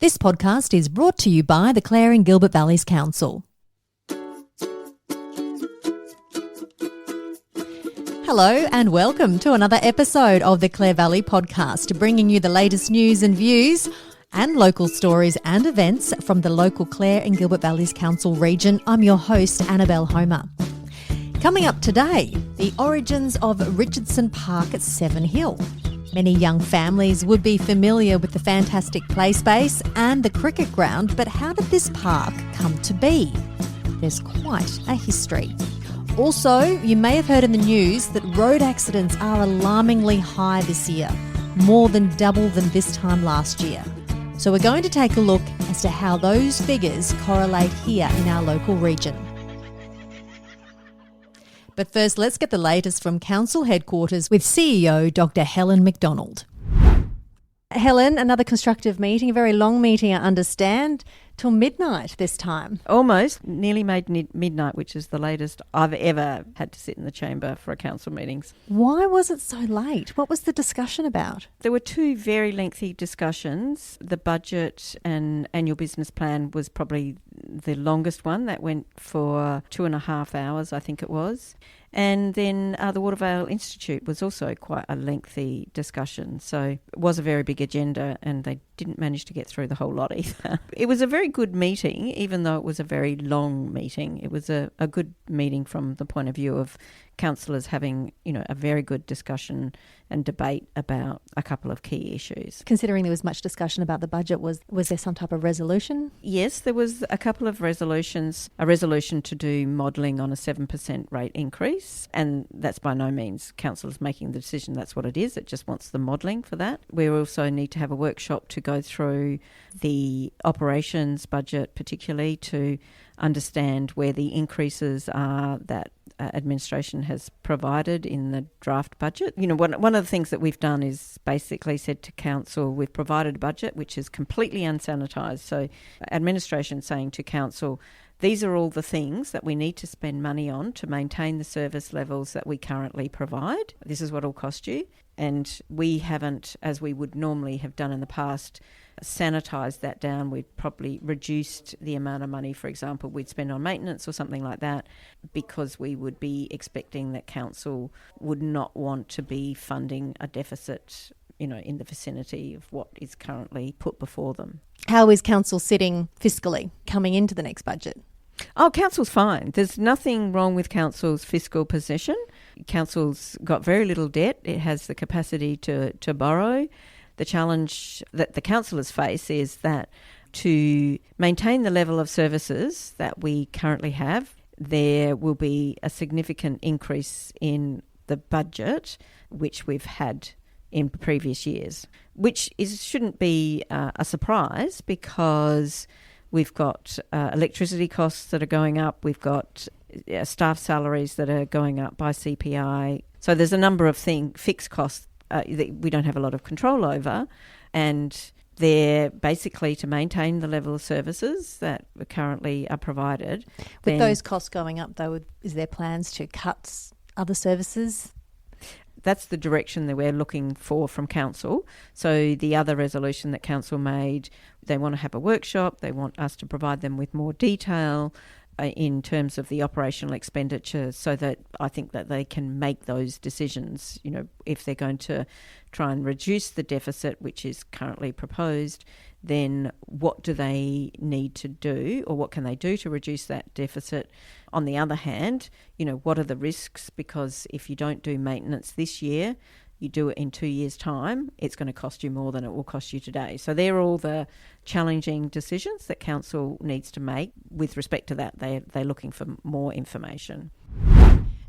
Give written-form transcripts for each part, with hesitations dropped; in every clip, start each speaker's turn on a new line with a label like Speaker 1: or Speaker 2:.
Speaker 1: This podcast is brought to you by the Clare and Gilbert Valleys Council. Hello and welcome to another episode of the Clare Valley Podcast, bringing you the latest news and views and local stories and events from the local Clare and Gilbert Valleys Council region. I'm your host, Annabelle Homer. Coming up today, the origins of Richardson Park at Sevenhill. Many young families would be familiar with the fantastic Playspace and the cricket ground, but how did this park come to be? There's quite a history. Also, you may have heard in the news that road accidents are alarmingly high this year, more than double than this time last year. So we're going to take a look as to how those figures correlate here in our local region. But first, let's get the latest from Council headquarters with CEO Dr Helen Macdonald. Helen, another constructive meeting, a very long meeting, I understand, till midnight this time.
Speaker 2: Almost. Nearly made midnight, which is the latest I've ever had to sit in the chamber for a council meetings.
Speaker 1: Why was it so late? What was the discussion about?
Speaker 2: There were two very lengthy discussions. The budget and annual business plan was probably the longest one. That went for 2.5 hours, I think it was. And then the Watervale Institute was also quite a lengthy discussion. So it was a very big agenda and they didn't manage to get through the whole lot either. It was a very good meeting, even though it was a very long meeting. It was a good meeting from the point of view of councillors having, a very good discussion and debate about a couple of key issues.
Speaker 1: Considering there was much discussion about the budget, was there some type of resolution?
Speaker 2: Yes, there was a couple of resolutions. A resolution to do modelling on a 7% rate increase, and that's by no means councillors making the decision. That's what it is. It just wants the modelling for that. We also need to have a workshop to go through the operations budget, particularly to understand where the increases are that administration has provided in the draft budget. One of the things that we've done is basically said to council, we've provided a budget which is completely unsanitised. So administration saying to council, these are all the things that we need to spend money on to maintain the service levels that we currently provide. This is what it'll cost you. And we haven't, as we would normally have done in the past, sanitised that down. We'd probably reduced the amount of money, for example, we'd spend on maintenance or something like that, because we would be expecting that council would not want to be funding a deficit, in the vicinity of what is currently put before them.
Speaker 1: How is council sitting fiscally coming into the next budget?
Speaker 2: Oh, council's fine. There's nothing wrong with council's fiscal position. Council's got very little debt. It has the capacity to borrow. The challenge that the councillors face is that to maintain the level of services that we currently have, there will be a significant increase in the budget, which we've had in previous years, which shouldn't be a surprise, because we've got electricity costs that are going up. We've got staff salaries that are going up by CPI. So there's a number of fixed costs that we don't have a lot of control over, and they're basically to maintain the level of services that currently are provided.
Speaker 1: With those costs going up, though, is there plans to cut other services?
Speaker 2: That's the direction that we're looking for from council. So the other resolution that council made, they want to have a workshop. They want us to provide them with more detail in terms of the operational expenditure, so that I think that they can make those decisions. If they're going to try and reduce the deficit, which is currently proposed, then what do they need to do, or what can they do to reduce that deficit? On the other hand, what are the risks? Because if you don't do maintenance this year, you do it in 2 years' time, it's going to cost you more than it will cost you today. So they're all the challenging decisions that council needs to make with respect to that. They're looking for more information.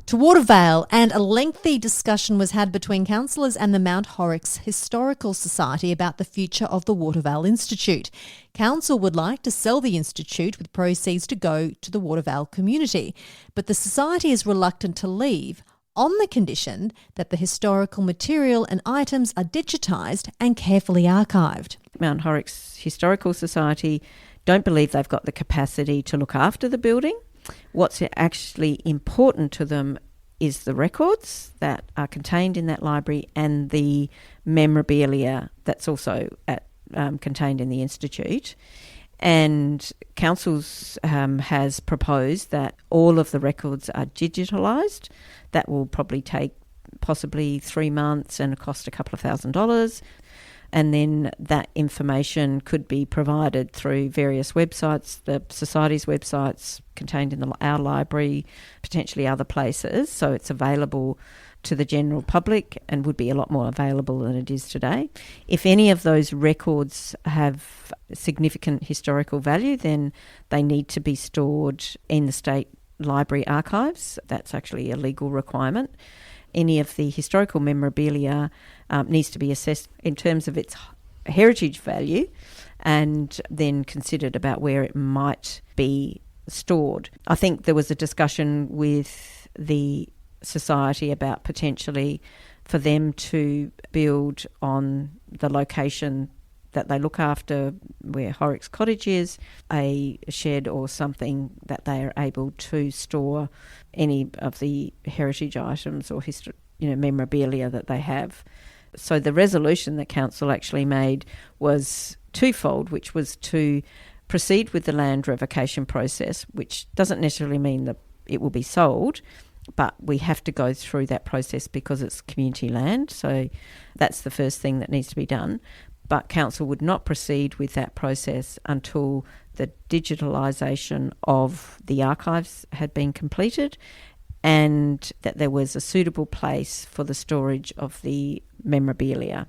Speaker 1: To Watervale, and a lengthy discussion was had between councillors and the Mount Horrocks Historical Society about the future of the Watervale Institute. Council would like to sell the institute with proceeds to go to the Watervale community, but the society is reluctant to leave on the condition that the historical material and items are digitised and carefully archived.
Speaker 2: Mount Horrocks Historical Society don't believe they've got the capacity to look after the building. What's actually important to them is the records that are contained in that library and the memorabilia that's also at contained in the Institute. And Councils has proposed that all of the records are digitalised. That will probably take possibly 3 months and cost a couple of $1,000. And then that information could be provided through various websites, the Society's websites contained in our library, potentially other places. So it's available to the general public and would be a lot more available than it is today. If any of those records have significant historical value, then they need to be stored in the State Library archives. That's actually a legal requirement. Any of the historical memorabilia needs to be assessed in terms of its heritage value and then considered about where it might be stored. I think there was a discussion with the Society about potentially for them to build on the location that they look after where Horrocks Cottage is, a shed or something that they are able to store any of the heritage items or memorabilia that they have. So the resolution that Council actually made was twofold, which was to proceed with the land revocation process, which doesn't necessarily mean that it will be sold, but we have to go through that process because it's community land. So that's the first thing that needs to be done. But Council would not proceed with that process until the digitalisation of the archives had been completed and that there was a suitable place for the storage of the memorabilia.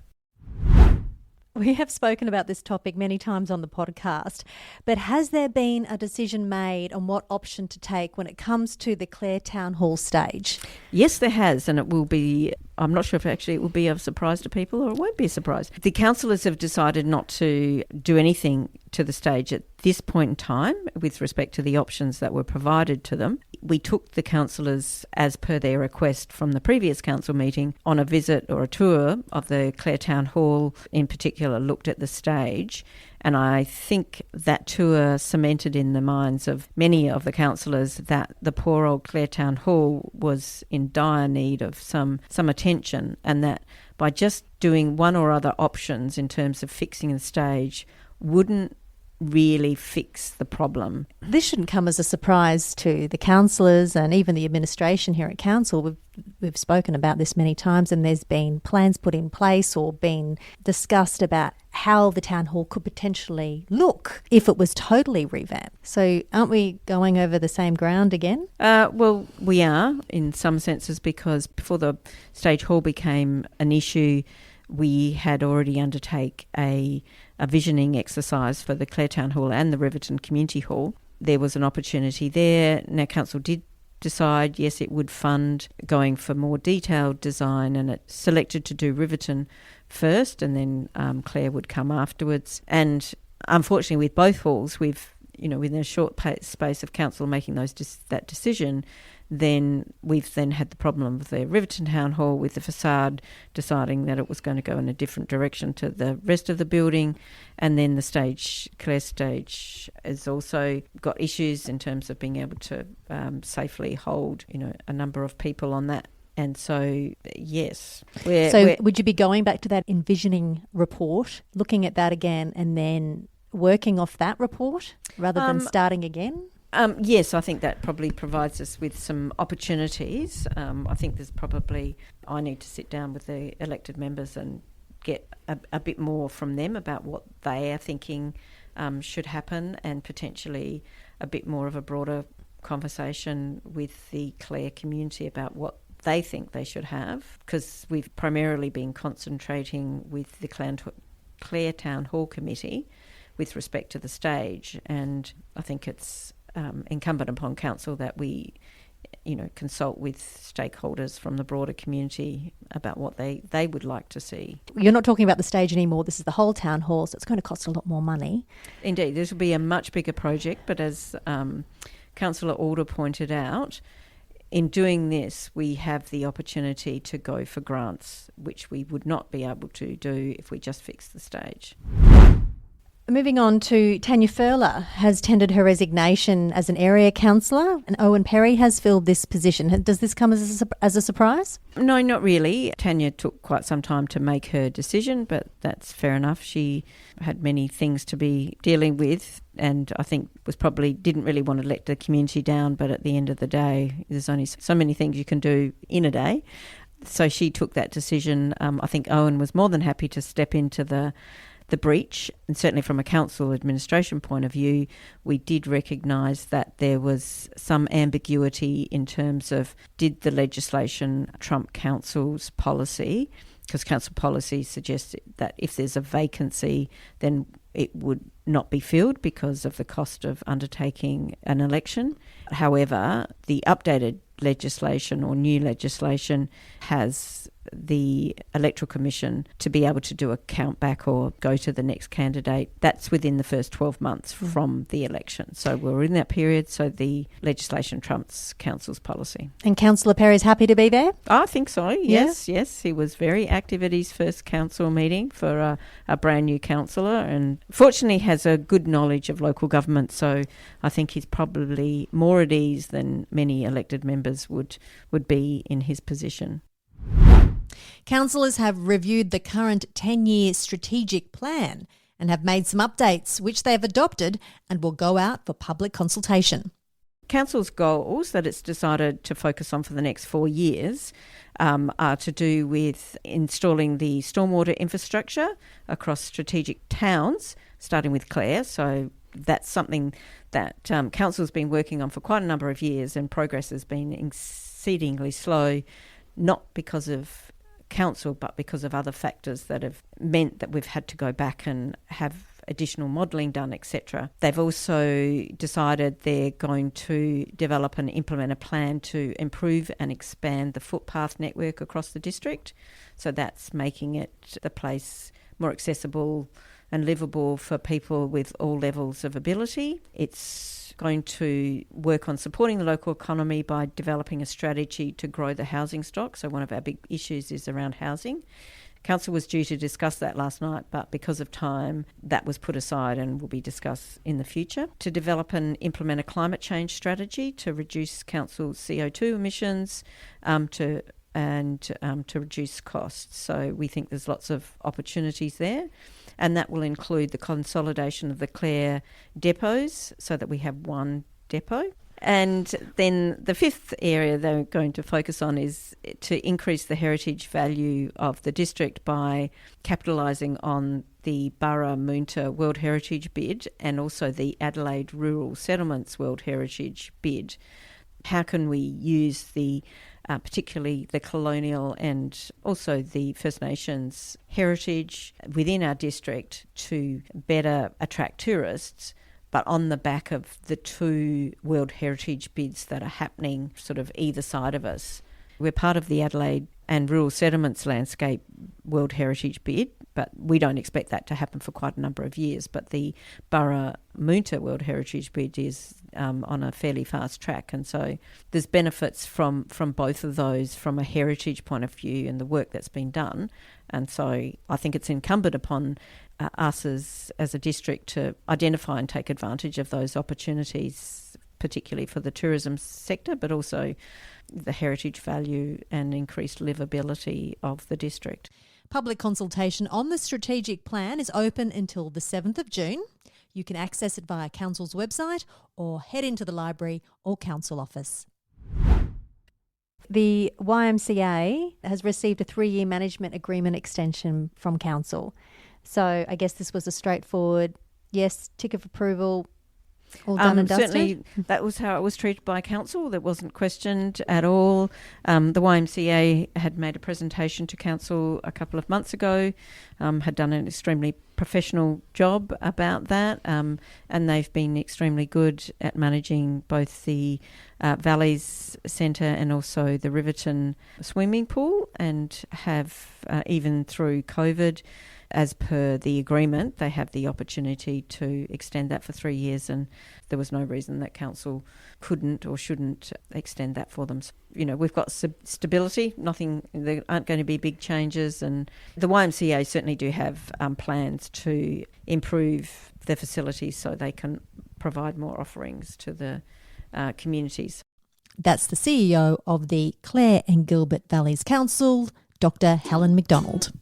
Speaker 1: We have spoken about this topic many times on the podcast, but has there been a decision made on what option to take when it comes to the Clare Town Hall stage?
Speaker 2: Yes, there has, and it will be, I'm not sure if actually it will be a surprise to people or it won't be a surprise. The councillors have decided not to do anything to the stage at this point in time with respect to the options that were provided to them. We took the councillors, as per their request from the previous council meeting, on a visit or a tour of the Clare Town Hall, in particular looked at the stage. And I think that tour cemented in the minds of many of the councillors that the poor old Clare Town Hall was in dire need of some attention, and that by just doing one or other options in terms of fixing the stage wouldn't really fix the problem.
Speaker 1: This shouldn't come as a surprise to the councillors and even the administration here at council. We've spoken about this many times, and there's been plans put in place or been discussed about how the town hall could potentially look if it was totally revamped. So aren't we going over the same ground again?
Speaker 2: Well, we are in some senses, because before the stage hall became an issue, we had already undertake a visioning exercise for the Clare Town Hall and the Riverton Community Hall. There was an opportunity there. Now, council did decide, yes, it would fund going for more detailed design, and it selected to do Riverton first, and then Clare would come afterwards. And unfortunately, with both halls, we've, within a short space of council making that decision, then we've then had the problem of the Riverton Town Hall with the facade deciding that it was going to go in a different direction to the rest of the building, and then the Clare stage has also got issues in terms of being able to safely hold a number of people on that. And so, yes.
Speaker 1: Would you be going back to that envisioning report, looking at that again, and then working off that report rather than starting again?
Speaker 2: Yes, I think that probably provides us with some opportunities. I think I need to sit down with the elected members and get a bit more from them about what they are thinking should happen, and potentially a bit more of a broader conversation with the Clare community about what they think they should have, because we've primarily been concentrating with the Clare Town Hall Committee with respect to the stage, and I think it's incumbent upon council that we, consult with stakeholders from the broader community about what they would like to see.
Speaker 1: You're not talking about the stage anymore. This is the whole town hall, so it's going to cost a lot more money.
Speaker 2: Indeed, this will be a much bigger project, but as Councillor Alder pointed out, in doing this, we have the opportunity to go for grants, which we would not be able to do if we just fixed the stage.
Speaker 1: Moving on to Tania Furler has tendered her resignation as an area councillor, and Owen Perry has filled this position. Does this come as a surprise?
Speaker 2: No, not really. Tania took quite some time to make her decision, but that's fair enough. She had many things to be dealing with, and I think didn't really want to let the community down, but at the end of the day, there's only so many things you can do in a day. So she took that decision. I think Owen was more than happy to step into the breach, and certainly from a council administration point of view, we did recognise that there was some ambiguity in terms of did the legislation trump council's policy, because council policy suggests that if there's a vacancy, then it would not be filled because of the cost of undertaking an election. However, the updated legislation or new legislation has the Electoral Commission to be able to do a count back or go to the next candidate. That's within the first 12 months from the election. So we're in that period, so the legislation trumps council's policy.
Speaker 1: And Councillor Perry's happy to be there?
Speaker 2: I think so, yes. He was very active at his first council meeting for a brand new councillor, and fortunately has a good knowledge of local government, so I think he's probably more at ease than many elected members would be in his position.
Speaker 1: Councillors have reviewed the current 10-year strategic plan and have made some updates which they have adopted and will go out for public consultation.
Speaker 2: Council's goals that it's decided to focus on for the next 4 years are to do with installing the stormwater infrastructure across strategic towns, starting with Clare. So that's something that Council's been working on for quite a number of years, and progress has been exceedingly slow, not because of Council, but because of other factors that have meant that we've had to go back and have additional modelling done, etc. They've also decided they're going to develop and implement a plan to improve and expand the footpath network across the district. So that's making it the place more accessible and livable for people with all levels of ability. It's going to work on supporting the local economy by developing a strategy to grow the housing stock. So one of our big issues is around housing. Council was due to discuss that last night, but because of time, that was put aside and will be discussed in the future. To develop and implement a climate change strategy to reduce Council's CO2 emissions, to reduce costs. So we think there's lots of opportunities there, and that will include the consolidation of the Clare depots so that we have one depot. And then the fifth area they're going to focus on is to increase the heritage value of the district by capitalising on the Burra-Moonta World Heritage bid and also the Adelaide Rural Settlements World Heritage bid. How can we use the particularly the colonial and also the First Nations heritage within our district to better attract tourists, but on the back of the two World Heritage bids that are happening sort of either side of us. We're part of the Adelaide and Rural Settlements Landscape World Heritage bid, but we don't expect that to happen for quite a number of years. But the Burra-Moonta World Heritage bid is on a fairly fast track, and so there's benefits from both of those from a heritage point of view and the work that's been done. And so I think it's incumbent upon us as a district to identify and take advantage of those opportunities, particularly for the tourism sector, but also the heritage value and increased livability of the district.
Speaker 1: Public consultation on the strategic plan is open until the 7th of June. You can access it via Council's website or head into the library or Council office. The YMCA has received a 3-year management agreement extension from Council. So I guess this was a straightforward, yes, tick of approval, all done and dusted?
Speaker 2: Certainly that was how it was treated by Council. That wasn't questioned at all. The YMCA had made a presentation to Council a couple of months ago, had done an extremely professional job about that, and they've been extremely good at managing both the Valleys Centre and also the Riverton swimming pool, and have, even through COVID, as per the agreement, they have the opportunity to extend that for 3 years, and there was no reason that Council couldn't or shouldn't extend that for them. So, we've got stability, there aren't going to be big changes, and the YMCA certainly do have plans to improve their facilities so they can provide more offerings to the communities.
Speaker 1: That's the CEO of the Clare and Gilbert Valleys Council, Dr Helen Macdonald.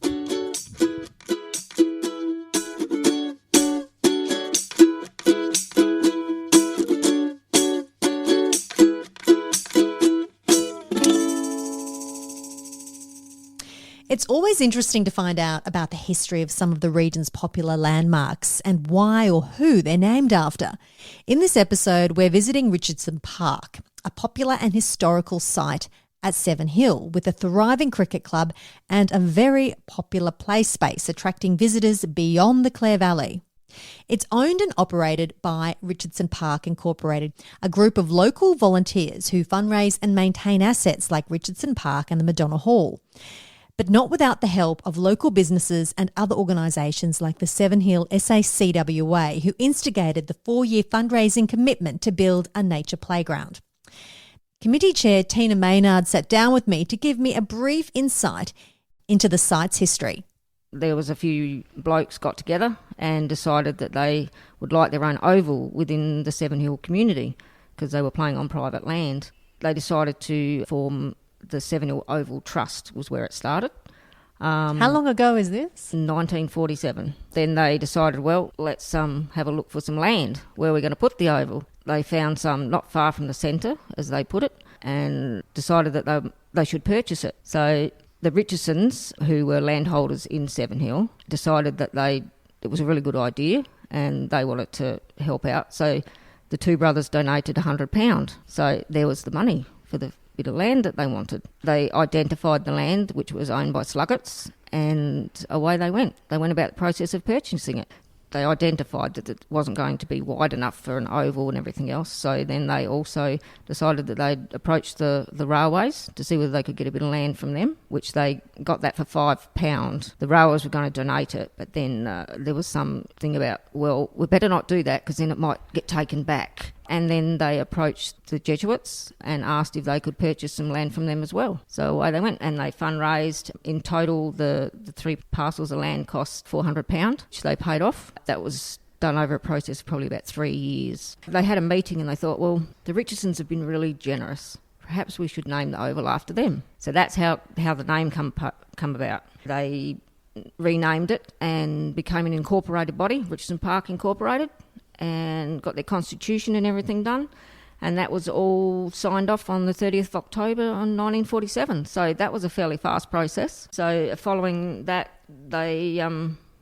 Speaker 1: It's always interesting to find out about the history of some of the region's popular landmarks and why or who they're named after. In this episode, we're visiting Richardson Park, a popular and historical site at Sevenhill with a thriving cricket club and a very popular Playspace attracting visitors beyond the Clare Valley. It's owned and operated by Richardson Park Incorporated, a group of local volunteers who fundraise and maintain assets like Richardson Park and the Madonna Hall. But not without the help of local businesses and other organisations like the Sevenhill SACWA, who instigated the 4-year fundraising commitment to build a nature playground. Committee Chair Tin Maynard sat down with me to give me a brief insight into the site's history.
Speaker 3: There was a few blokes got together and decided that they would like their own oval within the Sevenhill community because they were playing on private land. They decided to form the Sevenhill Oval Trust was where it started.
Speaker 1: How long ago is this?
Speaker 3: 1947. Then they decided, well, let's have a look for some land. Where are we going to put the oval? They found some not far from the centre, as they put it, and decided that they should purchase it. So the Richardsons, who were landholders in Sevenhill, decided that it was a really good idea and they wanted to help out. So the two brothers donated £100. So there was the money for the bit of land that they wanted. They identified the land, which was owned by Sluggots, and away they went. They went about the process of purchasing it. They identified that it wasn't going to be wide enough for an oval and everything else, so then they also decided that they'd approach the railways to see whether they could get a bit of land from them, which they got that for £5. The railways were going to donate it, but then there was something about, well, we better not do that because then it might get taken back. And then they approached the Jesuits and asked if they could purchase some land from them as well. So away they went and they fundraised. In total, the 3 parcels of land cost £400, which they paid off. That was done over a process of probably about 3 years. They had a meeting and they thought, well, the Richardsons have been really generous. Perhaps we should name the oval after them. So that's how the name come about. They renamed it and became an incorporated body, Richardson Park Incorporated, and got their constitution and everything done, and that was all signed off on the 30th of October on 1947. So that was a fairly fast process. So following that, they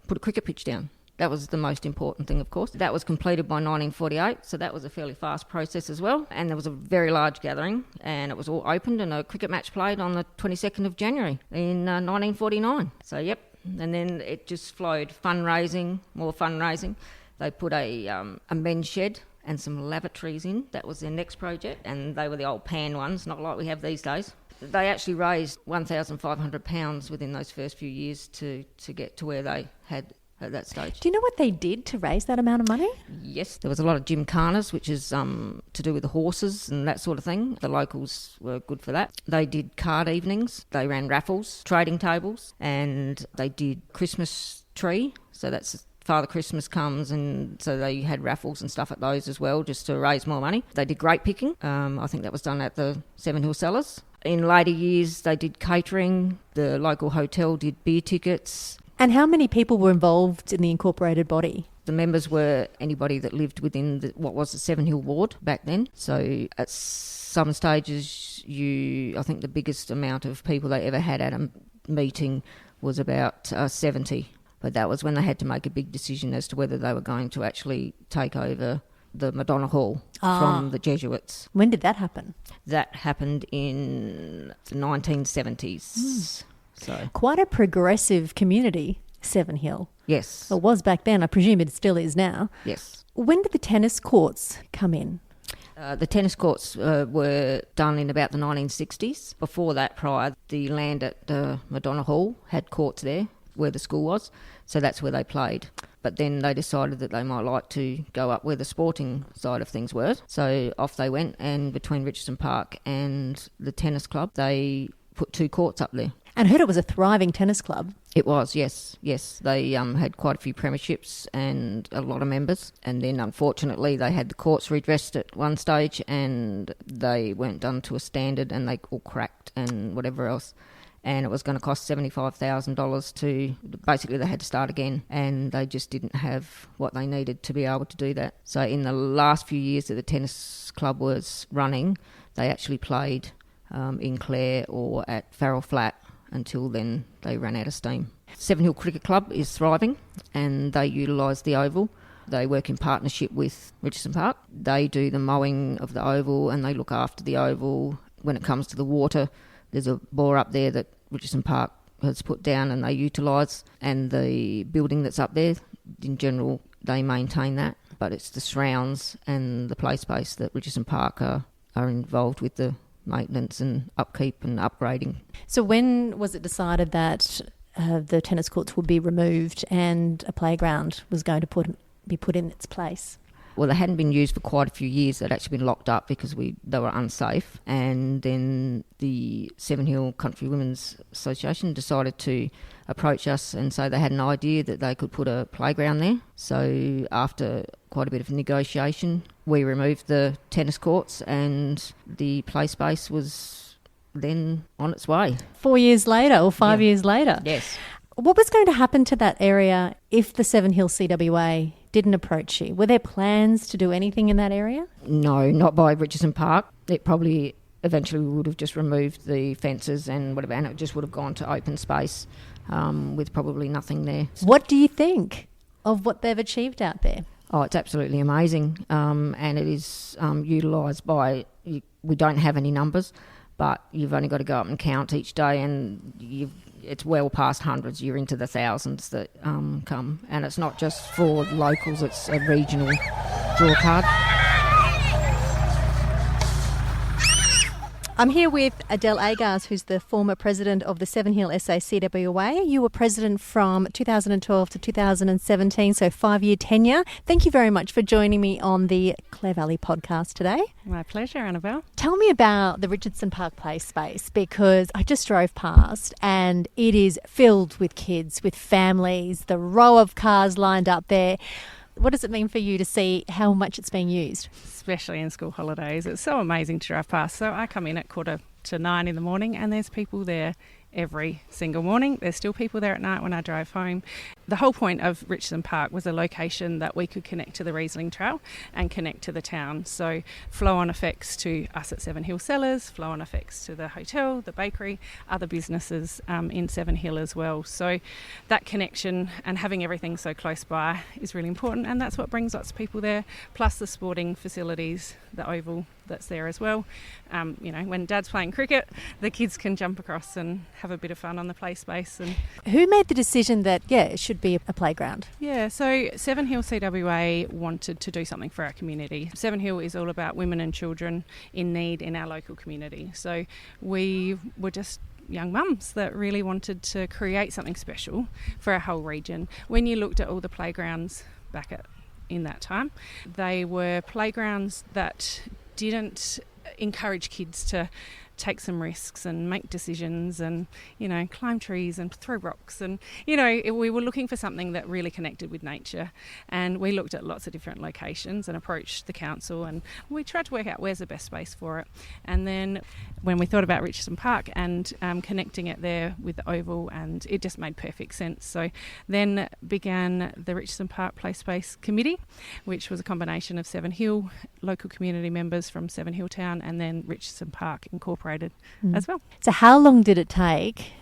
Speaker 3: put a cricket pitch down. That was the most important thing, of course. That was completed by 1948, so that was a fairly fast process as well. And there was a very large gathering, and it was all opened, and a cricket match played on the 22nd of January in 1949. So, yep, and then it just flowed. More fundraising. They put a men's shed and some lavatories in. That was their next project, and they were the old pan ones, not like we have these days. They actually raised £1,500 within those first few years to get to where they had at that stage.
Speaker 1: Do you know what they did to raise that amount of money?
Speaker 3: Yes, there was a lot of gymkhanas, which is to do with the horses and that sort of thing. The locals were good for that. They did card evenings, they ran raffles, trading tables, and they did Christmas tree. So that's Father Christmas comes, and so they had raffles and stuff at those as well, just to raise more money. They did grape picking. I think that was done at the Sevenhill Cellars. In later years, they did catering. The local hotel did beer tickets.
Speaker 1: And how many people were involved in the incorporated body?
Speaker 3: The members were anybody that lived within what was the Sevenhill ward back then. So at some stages, I think the biggest amount of people they ever had at a meeting was about 70. But that was when they had to make a big decision as to whether they were going to actually take over the Madonna Hall from the Jesuits.
Speaker 1: When did that happen?
Speaker 3: That happened in the 1970s. So
Speaker 1: quite a progressive community, Sevenhill.
Speaker 3: Yes.
Speaker 1: It was back then. I presume it still is now.
Speaker 3: Yes.
Speaker 1: When did the tennis courts come in?
Speaker 3: The tennis courts were done in about the 1960s. Before that, the land at the Madonna Hall had courts there where the school was, so that's where they played. But then they decided that they might like to go up where the sporting side of things were. So off they went, and between Richardson Park and the tennis club, they put 2 courts up there.
Speaker 1: And I heard it was a thriving tennis club.
Speaker 3: It was, yes. They had quite a few premierships and a lot of members. And then, unfortunately, they had the courts redressed at one stage and they weren't done to a standard and they all cracked and whatever else. And it was going to cost $75,000 to... Basically, they had to start again and they just didn't have what they needed to be able to do that. So in the last few years that the tennis club was running, they actually played in Clare or at Farrell Flat. Until then, they ran out of steam. Sevenhill Cricket Club is thriving and they utilise the oval. They work in partnership with Richardson Park. They do the mowing of the oval and they look after the oval. When it comes to the water, there's a bore up there that Richardson Park has put down and they utilise. And the building that's up there, in general, they maintain that. But it's the surrounds and the Playspace that Richardson Park are involved with the maintenance and upkeep and upgrading.
Speaker 1: So when was it decided that the tennis courts would be removed and a playground was going to be put in its place?
Speaker 3: Well, they hadn't been used for quite a few years. They'd actually been locked up because they were unsafe. And then the Sevenhill Country Women's Association decided to approach us and say they had an idea that they could put a playground there. So after quite a bit of negotiation, we removed the tennis courts and the play space was then on its way.
Speaker 1: 4 years later or 5 years later?
Speaker 3: Yes.
Speaker 1: What was going to happen to that area if the Sevenhill CWA didn't approach you? Were there plans to do anything in that area?
Speaker 3: No, not by Richardson Park. It probably eventually would have just removed the fences and whatever, and it just would have gone to open space with probably nothing there.
Speaker 1: What do you think of what they've achieved out there?
Speaker 3: Oh, it's absolutely amazing, and it is utilised by... We don't have any numbers, but you've only got to go up and count each day, and it's well past hundreds. You're into the thousands that come, and it's not just for locals, it's a regional draw card.
Speaker 1: I'm here with Adele Agars, who's the former president of the Sevenhill SACWA. You were president from 2012 to 2017, so 5-year tenure. Thank you very much for joining me on the Clare Valley Podcast today.
Speaker 4: My pleasure, Annabelle.
Speaker 1: Tell me about the Richardson Park Playspace, because I just drove past and it is filled with kids, with families, the row of cars lined up there. What does it mean for you to see how much it's being used?
Speaker 4: Especially in school holidays. It's so amazing to drive past. So I come in at 8:45 in the morning and there's people there every single morning. There's still people there at night when I drive home. The whole point of Richardson Park was a location that we could connect to the Riesling Trail and connect to the town. So flow-on effects to us at Sevenhill Cellars, flow-on effects to the hotel, the bakery, other businesses in Sevenhill as well. So that connection and having everything so close by is really important, and that's what brings lots of people there, plus the sporting facilities, the oval that's there as well. When Dad's playing cricket, the kids can jump across and have a bit of fun on the play space. And
Speaker 1: who made the decision that, it should be a playground?
Speaker 4: Yeah, so Sevenhill CWA wanted to do something for our community. Sevenhill is all about women and children in need in our local community. So we were just young mums that really wanted to create something special for our whole region. When you looked at all the playgrounds in that time, they were playgrounds that didn't encourage kids to take some risks and make decisions and, climb trees and throw rocks. And, we were looking for something that really connected with nature. And we looked at lots of different locations and approached the council, and we tried to work out where's the best space for it. And then when we thought about Richardson Park and connecting it there with the oval, and it just made perfect sense. So then began the Richardson Park Playspace Committee, which was a combination of Sevenhill, local community members from Sevenhill Town, and then Richardson Park Incorporated as well.
Speaker 1: So how long did it take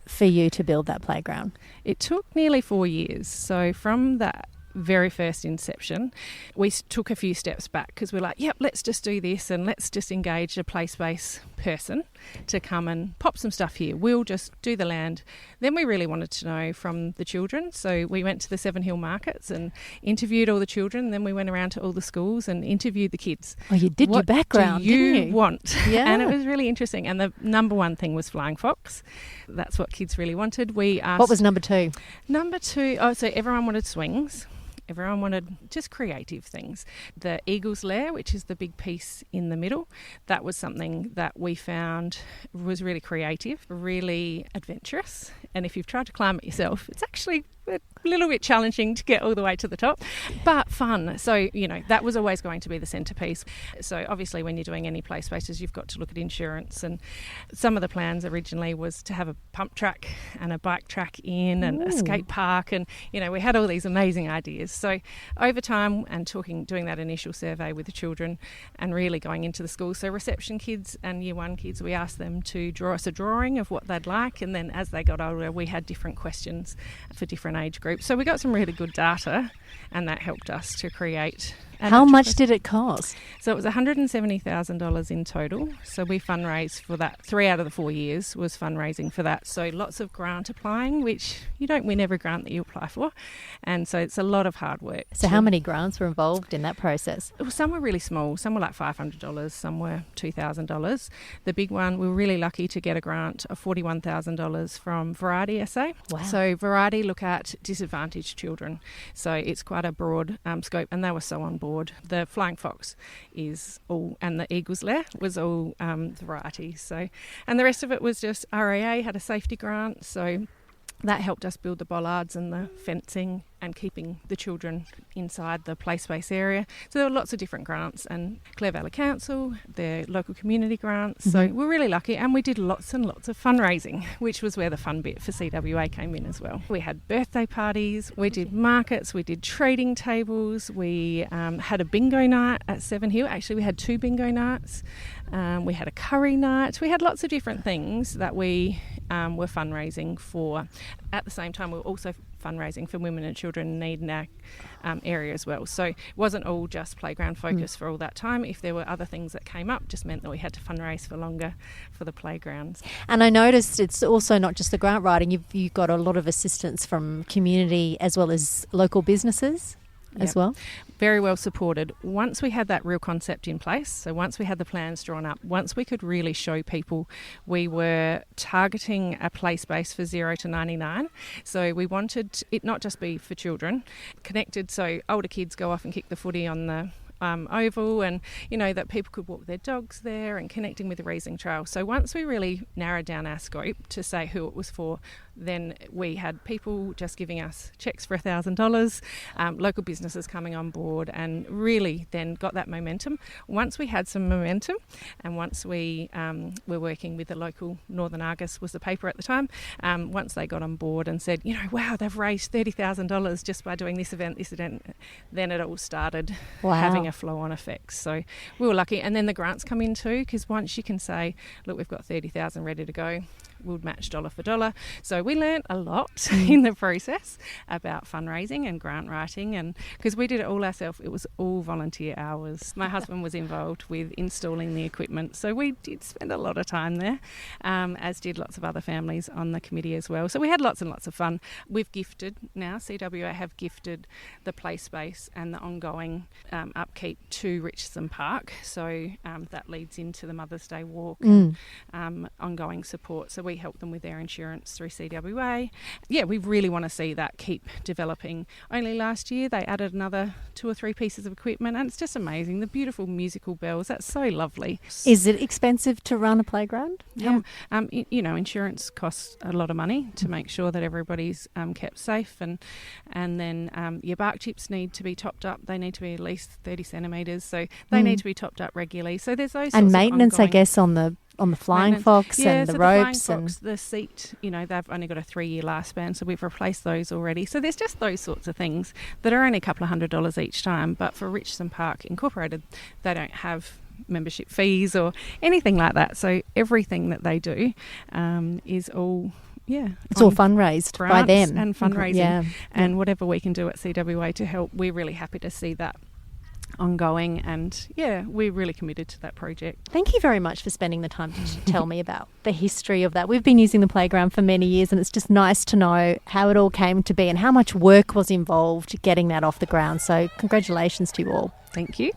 Speaker 1: for you to build that playground?
Speaker 4: It took nearly 4 years. So from that very first inception, we took a few steps back because we're like, let's just do this and let's just engage a play space person to come and pop some stuff here. We'll just do the land. Then we really wanted to know from the children. So we went to the Sevenhill markets and interviewed all the children. Then we went around to all the schools and interviewed the kids.
Speaker 1: Oh, you did your background,
Speaker 4: didn't you?
Speaker 1: What do you
Speaker 4: want?
Speaker 1: Yeah.
Speaker 4: And it was really interesting. And the number one thing was flying fox. That's what kids really wanted. We asked...
Speaker 1: What was number two?
Speaker 4: Number two, so everyone wanted swings. Everyone wanted just creative things. The Eagle's Lair, which is the big piece in the middle, that was something that we found was really creative, really adventurous. And if you've tried to climb it yourself, it's actually a little bit challenging to get all the way to the top, but fun. So, that was always going to be the centrepiece. So obviously when you're doing any play spaces, you've got to look at insurance. And some of the plans originally was to have a pump track and a bike track in and a skate park. And, we had all these amazing ideas. So over time and doing that initial survey with the children and really going into the school. So reception kids and year 1 kids, we asked them to draw us a drawing of what they'd like. And then as they got older, we had different questions for different age groups. So we got some really good data, and that helped us to create.
Speaker 1: How much did it cost?
Speaker 4: So it was $170,000 in total. So we fundraised for that. 3 out of the 4 years was fundraising for that. So lots of grant applying, which you don't win every grant that you apply for. And so it's a lot of hard work.
Speaker 1: So how many grants were involved in that process?
Speaker 4: Some were really small. Some were like $500. Some were $2,000. The big one, we were really lucky to get a grant of $41,000 from Variety SA.
Speaker 1: Wow.
Speaker 4: So Variety look at disadvantaged children. So it's quite a broad scope, and they were so on board. The Flying Fox is all, and the Eagle's Lair was all Variety. So, and the rest of it was just RAA had a safety grant. So that helped us build the bollards and the fencing and keeping the children inside the Playspace area. So there were lots of different grants, and Clare Valley Council, their local community grants. So we're really lucky, and we did lots and lots of fundraising, which was where the fun bit for CWA came in as well. We had birthday parties, we did markets, we did trading tables, we had a bingo night at Sevenhill. Actually, we had 2 bingo nights. We had a curry night. We had lots of different things that we were fundraising for. At the same time, we were also fundraising for women and children in need in our area as well. So it wasn't all just playground focus for all that time. If there were other things that came up, just meant that we had to fundraise for longer for the playgrounds.
Speaker 1: And I noticed it's also not just the grant writing. You've got a lot of assistance from community as well as local businesses as well.
Speaker 4: Very well supported. Once we had that real concept in place, so once we had the plans drawn up, once we could really show people, we were targeting a play space for 0 to 99. So we wanted it not just be for children, connected, so older kids go off and kick the footy on the oval, and that people could walk their dogs there, and connecting with the Reasing Trail. So once we really narrowed down our scope to say who it was for, then we had people just giving us cheques for $1,000, local businesses coming on board, and really then got that momentum. Once we had some momentum, and once we were working with the local Northern Argus was the paper at the time, once they got on board and said, wow, they've raised $30,000 just by doing this event, then it all started having a flow-on effect. So we were lucky. And then the grants come in too, because once you can say, look, we've got $30,000 ready to go, we'll match dollar for dollar. So we learnt a lot in the process about fundraising and grant writing, and because we did it all ourselves, it was all volunteer hours. My husband was involved with installing the equipment, so we did spend a lot of time there, as did lots of other families on the committee as well. So we had lots and lots of fun. We've gifted now, CWA have gifted the play space and the ongoing upkeep to Richardson Park, so that leads into the Mother's Day walk and ongoing support. So we help them with their insurance through CWA. Yeah, we really want to see that keep developing. Only last year they added another 2 or 3 pieces of equipment, and it's just amazing. The beautiful musical bells, that's so lovely.
Speaker 1: Is it expensive to run a playground?
Speaker 4: Yeah. Insurance costs a lot of money to make sure that everybody's kept safe, and then your bark chips need to be topped up. They need to be at least 30 centimetres, so they need to be topped up regularly. So there's those
Speaker 1: and
Speaker 4: sorts
Speaker 1: maintenance,
Speaker 4: of ongoing,
Speaker 1: I guess, on the flying fox and the ropes,
Speaker 4: the flying fox, the seat. They've only got a 3-year lifespan, so we've replaced those already. So there's just those sorts of things that are only a couple of $100 each time. But for Richardson Park Incorporated, they don't have membership fees or anything like that. So everything that they do is all. Yeah,
Speaker 1: it's all fundraised by them
Speaker 4: and fundraising, and whatever we can do at CWA to help, we're really happy to see that ongoing, and we're really committed to that project.
Speaker 1: Thank you very much for spending the time to tell me about the history of that. We've been using the playground for many years, and it's just nice to know how it all came to be and how much work was involved getting that off the ground. So congratulations to you all.
Speaker 4: Thank you.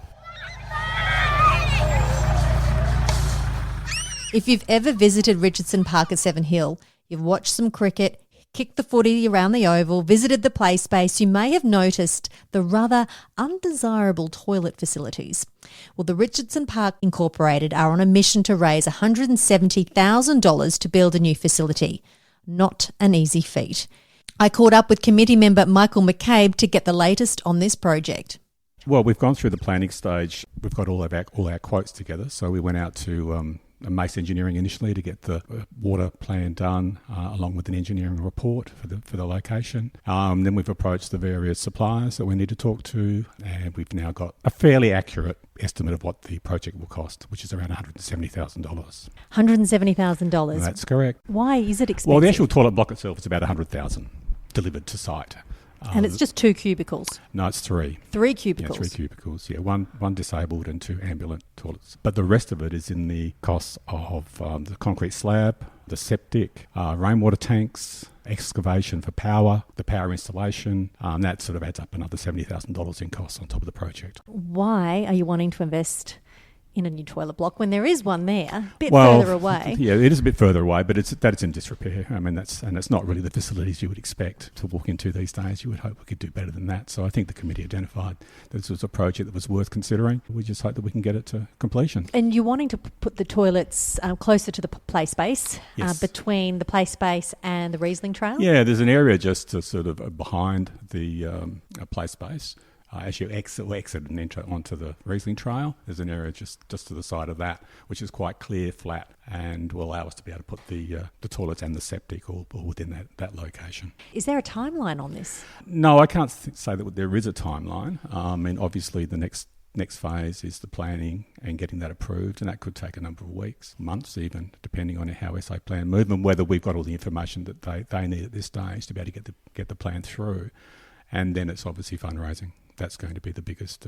Speaker 1: If you've ever visited Richardson Park at Sevenhill, you've watched some cricket, kicked the footy around the oval, visited the Playspace, you may have noticed the rather undesirable toilet facilities. Well, the Richardson Park Incorporated are on a mission to raise $170,000 to build a new facility. Not an easy feat. I caught up with committee member Michael McCabe to get the latest on this project.
Speaker 5: Well, we've gone through the planning stage. We've got all our quotes together. So we went out to Mace Engineering initially to get the water plan done, along with an engineering report for the location. Then we've approached the various suppliers that we need to talk to, and we've now got a fairly accurate estimate of what the project will cost, which is around $170,000.
Speaker 1: $170,000?
Speaker 5: That's correct.
Speaker 1: Why is it expensive?
Speaker 5: Well, the actual toilet block itself is about $100,000 delivered to site.
Speaker 1: And it's just 2 cubicles?
Speaker 5: No, it's 3.
Speaker 1: 3 cubicles?
Speaker 5: Yeah, 3 cubicles, yeah. One disabled and 2 ambulant toilets. But the rest of it is in the costs of the concrete slab, the septic, rainwater tanks, excavation for power, the power installation. That sort of adds up another $70,000 in costs on top of the project.
Speaker 1: Why are you wanting to invest in a new toilet block when there is one there, a bit further away?
Speaker 5: Yeah, it is a bit further away, but it's in disrepair. I mean, it's not really the facilities you would expect to walk into these days. You would hope we could do better than that. So I think the committee identified this was a project that was worth considering. We just hope that we can get it to completion.
Speaker 1: And you're wanting to put the toilets closer to the play space,
Speaker 5: yes.
Speaker 1: Between the play space and the Riesling Trail?
Speaker 5: Yeah, there's an area just sort of behind the play space. As you exit and enter onto the Riesling Trail, there's an area just to the side of that, which is quite clear, flat, and will allow us to be able to put the toilets and the septic all within that location.
Speaker 1: Is there a timeline on this?
Speaker 5: No, I can't say that there is a timeline. And obviously the next phase is the planning and getting that approved, and that could take a number of weeks, months even, depending on how SA Plan move and whether we've got all the information that they need at this stage to be able to get the plan through. And then it's obviously fundraising. That's going to be the biggest,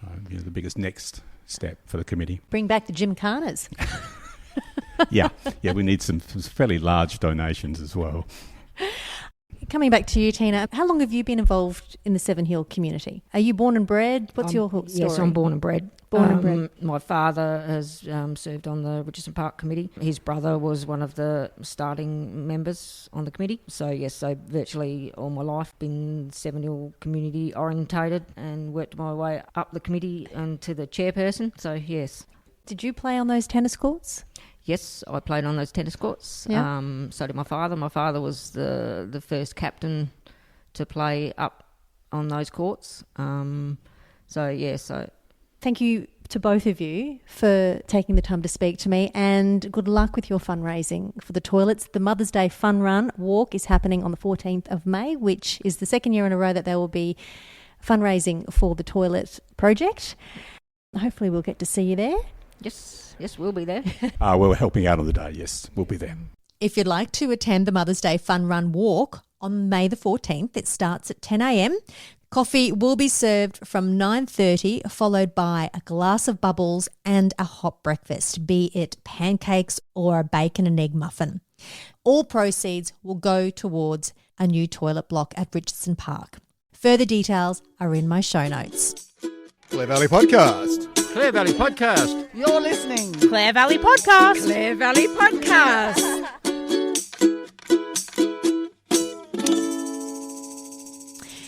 Speaker 5: the biggest next step for the committee.
Speaker 1: Bring back the gymkhanas.
Speaker 5: Yeah, we need some fairly large donations as well.
Speaker 1: Coming back to you, Tina, how long have you been involved in the Sevenhill community? Are you born and bred? What's your story?
Speaker 3: Yes, I'm born and bred. My father has served on the Richardson Park Committee. His brother was one of the starting members on the committee. So, yes, virtually all my life been Sevenhill community orientated and worked my way up the committee and to the chairperson. So, yes.
Speaker 1: Did you play on those tennis courts?
Speaker 3: Yes, I played on those tennis courts.
Speaker 1: Yeah.
Speaker 3: So did my father. My father was the first captain to play up on those courts.
Speaker 1: Thank you to both of you for taking the time to speak to me, and good luck with your fundraising for the toilets. The Mother's Day Fun Run Walk is happening on the 14th of May, which is the second year in a row that there will be fundraising for the toilet project. Hopefully we'll get to see you there.
Speaker 3: Yes, we'll be there.
Speaker 5: We're helping out on the day, yes, we'll be there.
Speaker 1: If you'd like to attend the Mother's Day Fun Run Walk on May the 14th, it starts at 10 a.m. Coffee will be served from 9:30, followed by a glass of bubbles and a hot breakfast, be it pancakes or a bacon and egg muffin. All proceeds will go towards a new toilet block at Richardson Park. Further details are in my show notes.
Speaker 6: Clare Valley Podcast.
Speaker 7: Clare Valley Podcast.
Speaker 8: You're listening.
Speaker 9: Clare Valley Podcast.
Speaker 8: Clare Valley Podcast.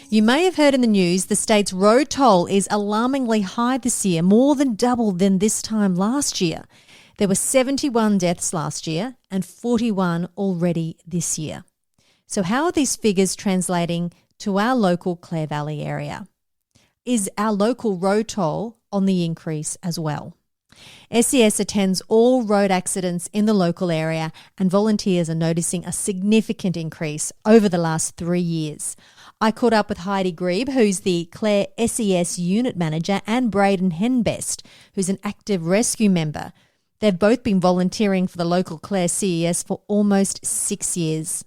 Speaker 1: You may have heard in the news the state's road toll is alarmingly high this year, more than double than this time last year. There were 71 deaths last year and 41 already this year. So how are these figures translating to our local Clare Valley area? Is our local road toll on the increase as well? SES attends all road accidents in the local area, and volunteers are noticing a significant increase over the last 3 years. I caught up with Heidi Grebe, who's the Clare SES Unit Manager, and Braden Henbest, who's an active rescue member. They've both been volunteering for the local Clare CES for almost 6 years.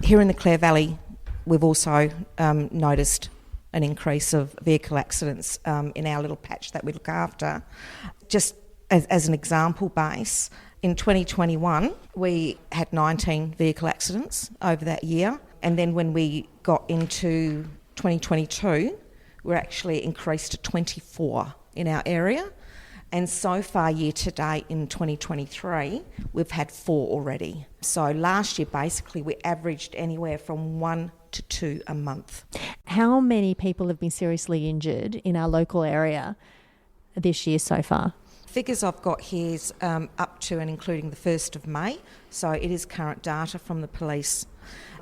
Speaker 10: Here in the Clare Valley, we've also noticed an increase of vehicle accidents in our little patch that we look after. Just as an example base, in 2021, we had 19 vehicle accidents over that year. And then when we got into 2022, we're actually increased to 24 in our area. And so far, year to date in 2023, we've had 4 already. So last year, basically, we averaged anywhere from 1 to 2 a month.
Speaker 1: How many people have been seriously injured in our local area this year so far?
Speaker 10: Figures I've got here is up to and including the 1st of May. So it is current data from the police.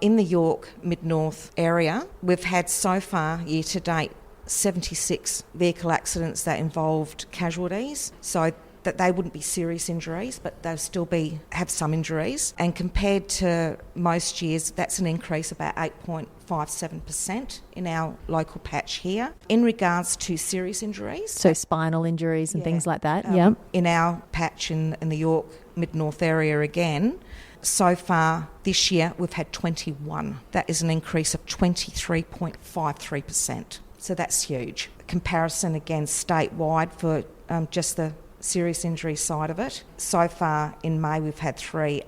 Speaker 10: In the York Mid-North area, we've had so far, year to date, 76 vehicle accidents that involved casualties, so that they wouldn't be serious injuries, but they'll still have some injuries. And compared to most years, that's an increase of about 8.57% in our local patch here. In regards to serious injuries,
Speaker 1: So spinal injuries and things like that,
Speaker 10: in our patch in the York Mid-North area again, so far this year we've had 21. That is an increase of 23.53%. So that's huge. Comparison again statewide for just the serious injury side of it. So far in May we've had 3,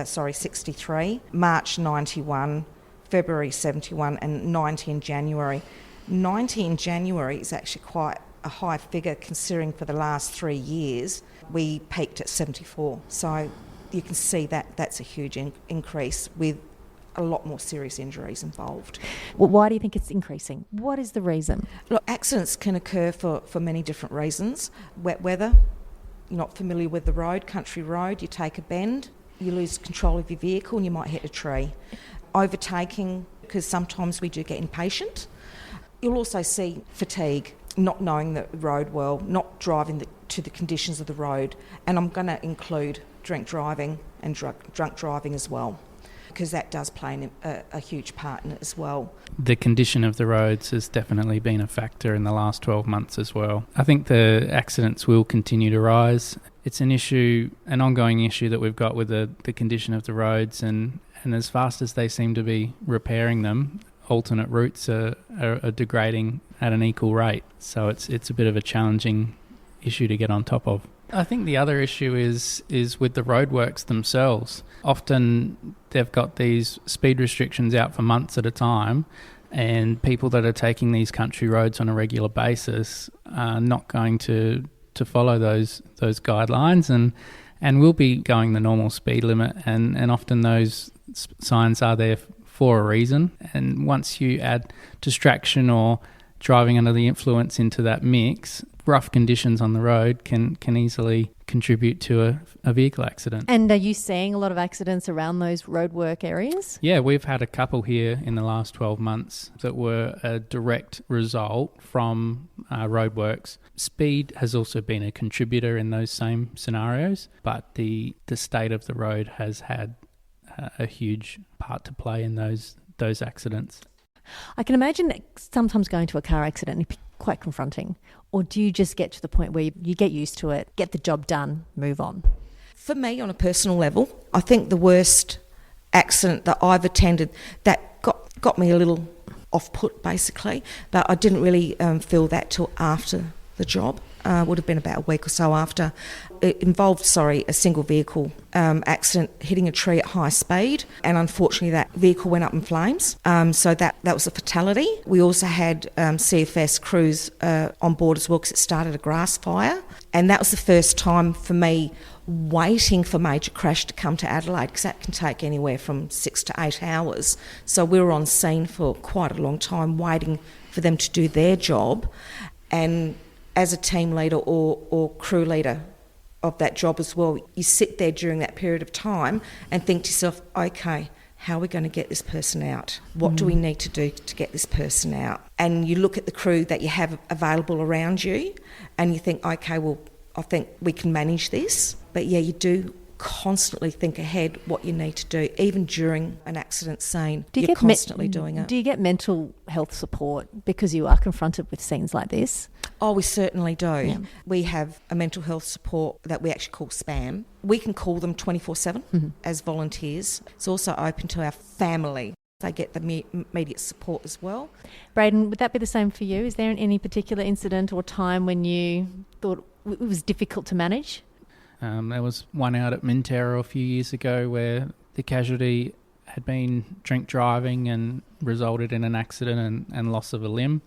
Speaker 10: 63, March 91, February 71 and 90 in January. 90 in January is actually quite a high figure considering for the last 3 years we peaked at 74. So you can see that that's a huge increase with a lot more serious injuries involved.
Speaker 1: Well, why do you think it's increasing? What is the reason?
Speaker 10: Look, accidents can occur for many different reasons. Wet weather, you're not familiar with the road, country road, you take a bend, you lose control of your vehicle and you might hit a tree. Overtaking, because sometimes we do get impatient. You'll also see fatigue, not knowing the road well, not driving to the conditions of the road, and I'm going to include drink driving and drunk driving as well, because that does play a huge part in it as well.
Speaker 7: The condition of the roads has definitely been a factor in the last 12 months as well. I think the accidents will continue to rise. It's an ongoing issue that we've got with the condition of the roads, and as fast as they seem to be repairing them, alternate routes are degrading at an equal rate. So it's a bit of a challenging issue to get on top of. I think the other issue is with the roadworks themselves. Often they've got these speed restrictions out for months at a time, and people that are taking these country roads on a regular basis are not going to follow those guidelines and will be going the normal speed limit, and often those signs are there for a reason. And once you add distraction or driving under the influence into that mix, rough conditions on the road can easily contribute to a vehicle accident.
Speaker 1: And are you seeing a lot of accidents around those roadwork areas?
Speaker 7: Yeah, we've had a couple here in the last 12 months that were a direct result from roadworks. Speed has also been a contributor in those same scenarios, but the state of the road has had a huge part to play in those accidents.
Speaker 1: I can imagine that sometimes going to a car accident is quite confronting. Or do you just get to the point where you get used to it, get the job done, move on?
Speaker 10: For me, on a personal level, I think the worst accident that I've attended that got me a little off-put, basically, but I didn't really feel that till after the job. Would have been about a week or so after. It involved, a single vehicle accident hitting a tree at high speed, and unfortunately that vehicle went up in flames. So that was a fatality. We also had CFS crews on board as well, because it started a grass fire, and that was the first time for me waiting for major crash to come to Adelaide, because that can take anywhere from 6 to 8 hours. So we were on scene for quite a long time waiting for them to do their job, and as a team leader or crew leader of that job as well, you sit there during that period of time and think to yourself, okay, how are we going to get this person out? What do we need to do to get this person out? And you look at the crew that you have available around you and you think, okay, well, I think we can manage this. But yeah, you do constantly think ahead what you need to do, even during an accident scene. You're constantly doing it.
Speaker 1: Do you get mental health support because you are confronted with scenes like this?
Speaker 10: Oh, we certainly do.
Speaker 1: Yeah.
Speaker 10: We have a mental health support that we actually call SPAM. We can call them 24/7 as volunteers. It's also open to our family. They get the immediate support as well.
Speaker 1: Braden, would that be the same for you? Is there any particular incident or time when you thought it was difficult to manage?
Speaker 7: There was one out at Mintero a few years ago where the casualty had been drink driving and resulted in an accident and loss of a limb.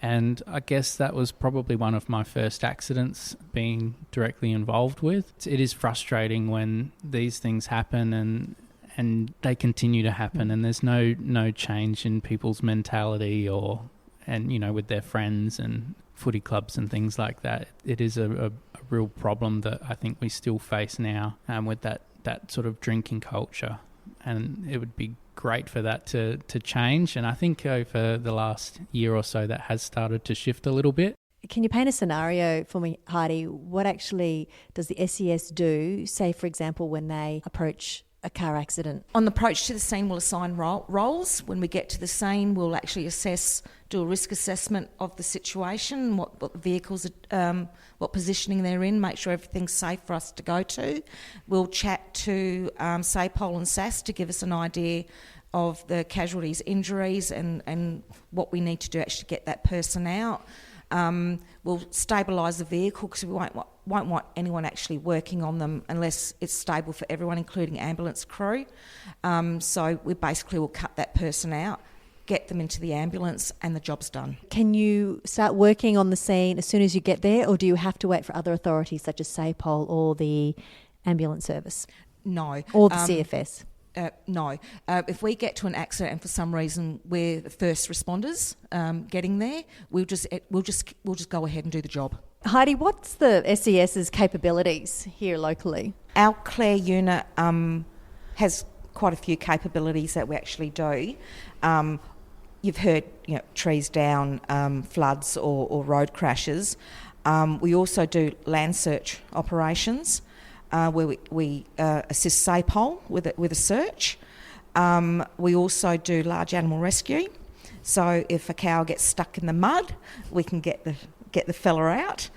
Speaker 7: And I guess that was probably one of my first accidents being directly involved with. It is frustrating when these things happen and they continue to happen, and there's no change in people's mentality with their friends and footy clubs and things like that. It is a real problem that I think we still face now with that sort of drinking culture, and it would be great for that to change. And I think over the last year or so that has started to shift a little bit.
Speaker 1: Can you paint a scenario for me, Heidi? What actually does the SES do, say, for example, when they approach a car accident?
Speaker 10: On the approach to the scene, we'll assign roles. When we get to the scene, we'll actually do a risk assessment of the situation, what vehicles, what positioning they're in, make sure everything's safe for us to go to. We'll chat to SAPOL and SAS to give us an idea of the casualties, injuries, and what we need to do to actually get that person out. We'll stabilise the vehicle because we won't want anyone actually working on them unless it's stable for everyone, including ambulance crew. So we basically will cut that person out, get them into the ambulance, and the job's done. Can you start working on the scene as soon as you get there, or do you have to wait for other authorities such as SAPOL or the ambulance service? No. Or the CFS? No. If we get to an accident and for some reason we're the first responders getting there, we'll just go ahead and do the job.
Speaker 1: Heidi, what's the SES's capabilities here locally?
Speaker 10: Our Clare unit has quite a few capabilities that we actually do. You've heard, trees down, floods or road crashes. We also do land search operations. Where we assist SAPOL with a search. We also do large animal rescue. So if a cow gets stuck in the mud, we can get the fella out.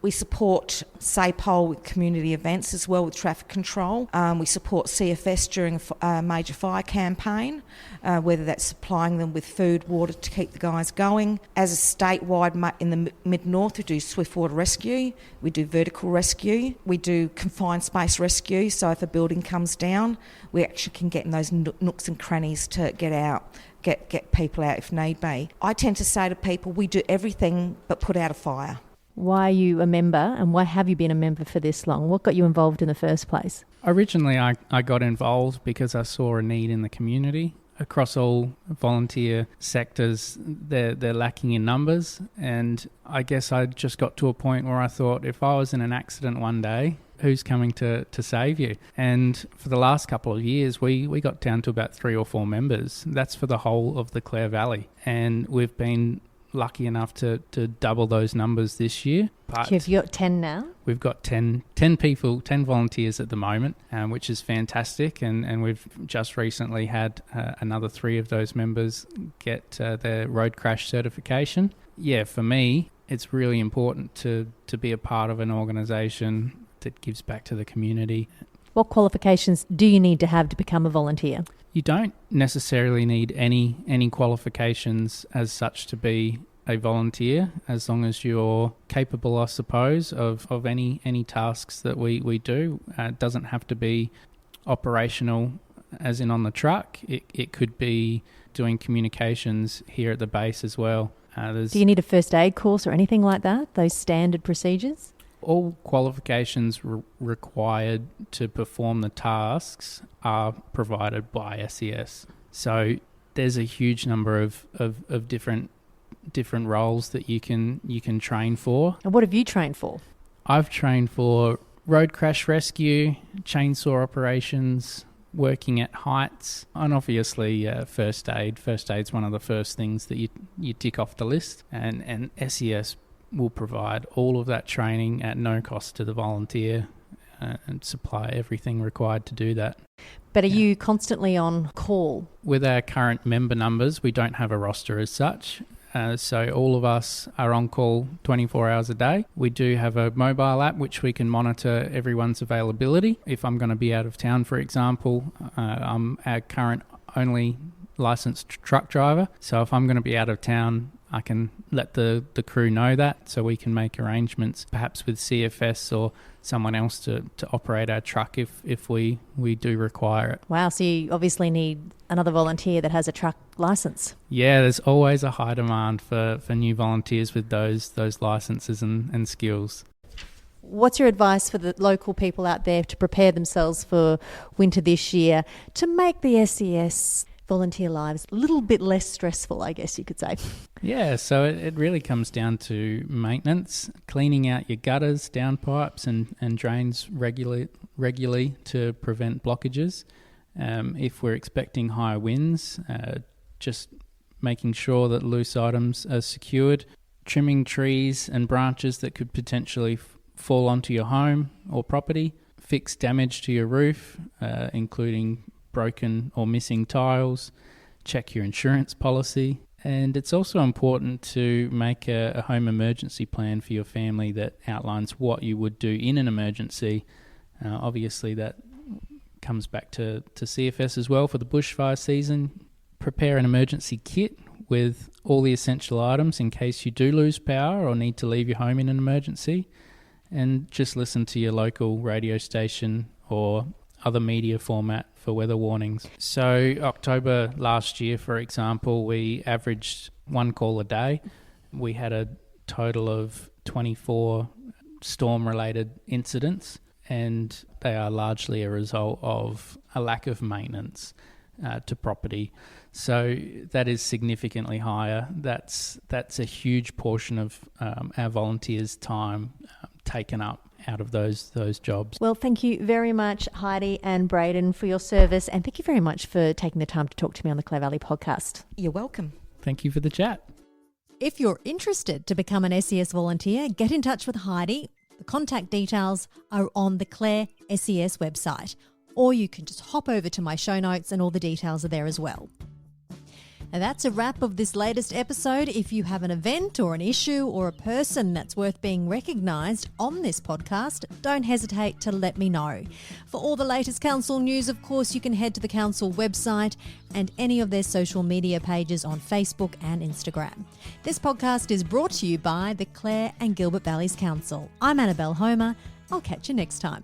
Speaker 10: We support SAPOL with community events as well, with traffic control. We support CFS during a major fire campaign, whether that's supplying them with food, water to keep the guys going. As a statewide, in the mid-north, we do swift water rescue, we do vertical rescue, we do confined space rescue, so if a building comes down, we actually can get in those nooks and crannies to get out, get people out if need be. I tend to say to people, we do everything but put out a fire.
Speaker 1: Why are you a member, and why have you been a member for this long? What got you involved in the first place?
Speaker 7: Originally, I got involved because I saw a need in the community. Across all volunteer sectors, they're lacking in numbers, and I guess I just got to a point where I thought, if I was in an accident one day, who's coming to save you? And for the last couple of years, we got down to about 3 or 4 members. That's for the whole of the Clare Valley, and we've been lucky enough to double those numbers this year. But
Speaker 1: have you got 10 now?
Speaker 7: We've got 10 people, 10 volunteers at the moment, which is fantastic. And we've just recently had another 3 of those members get their road crash certification. Yeah, for me, it's really important to be a part of an organisation that gives back to the community.
Speaker 1: What qualifications do you need to have to become a volunteer?
Speaker 7: You don't necessarily need any qualifications as such to be a volunteer, as long as you're capable, I suppose, of any tasks that we do. It doesn't have to be operational, as in on the truck. It could be doing communications here at the base as well.
Speaker 1: Do you need a first aid course or anything like that, those standard procedures?
Speaker 7: All qualifications required to perform the tasks are provided by SES. So there's a huge number of different roles that you can train for.
Speaker 1: And what have you trained for?
Speaker 7: I've trained for road crash rescue, chainsaw operations, working at heights, and obviously first aid. First aid's one of the first things that you tick off the list, and SES will provide all of that training at no cost to the volunteer and supply everything required to do that.
Speaker 1: But are you constantly on call?
Speaker 7: With our current member numbers, we don't have a roster as such. So all of us are on call 24 hours a day. We do have a mobile app which we can monitor everyone's availability. If I'm going to be out of town, for example, I'm our current only licensed truck driver. So if I'm going to be out of town I can let the crew know that, so we can make arrangements perhaps with CFS or someone else to operate our truck if we do require it.
Speaker 1: Wow, so you obviously need another volunteer that has a truck licence.
Speaker 7: Yeah, there's always a high demand for new volunteers with those licences and skills.
Speaker 1: What's your advice for the local people out there to prepare themselves for winter this year to make the SES volunteer lives a little bit less stressful, I guess you could say?
Speaker 7: Yeah, so it really comes down to maintenance, cleaning out your gutters, downpipes and drains regularly to prevent blockages. If we're expecting higher winds, just making sure that loose items are secured, trimming trees and branches that could potentially fall onto your home or property, fix damage to your roof, including broken or missing tiles, check your insurance policy. And it's also important to make a home emergency plan for your family that outlines what you would do in an emergency. Obviously that comes back to CFS as well for the bushfire season. Prepare an emergency kit with all the essential items in case you do lose power or need to leave your home in an emergency. And just listen to your local radio station or other media format for weather warnings. So October last year, for example, we averaged 1 call a day. We had a total of 24 storm-related incidents, and they are largely a result of a lack of maintenance to property. So that is significantly higher. That's a huge portion of our volunteers' time taken up out of those jobs.
Speaker 1: Well, thank you very much, Heidi and Braden, for your service, and thank you very much for taking the time to talk to me on the Clare Valley Podcast.
Speaker 10: You're welcome.
Speaker 7: Thank you for the chat.
Speaker 1: If you're interested to become an SES volunteer, get in touch with Heidi. The contact details are on the Clare SES website, or you can just hop over to my show notes and all the details are there as well. And that's a wrap of this latest episode. If you have an event or an issue or a person that's worth being recognised on this podcast, don't hesitate to let me know. For all the latest council news, of course, you can head to the council website and any of their social media pages on Facebook and Instagram. This podcast is brought to you by the Clare and Gilbert Valleys Council. I'm Annabelle Homer. I'll catch you next time.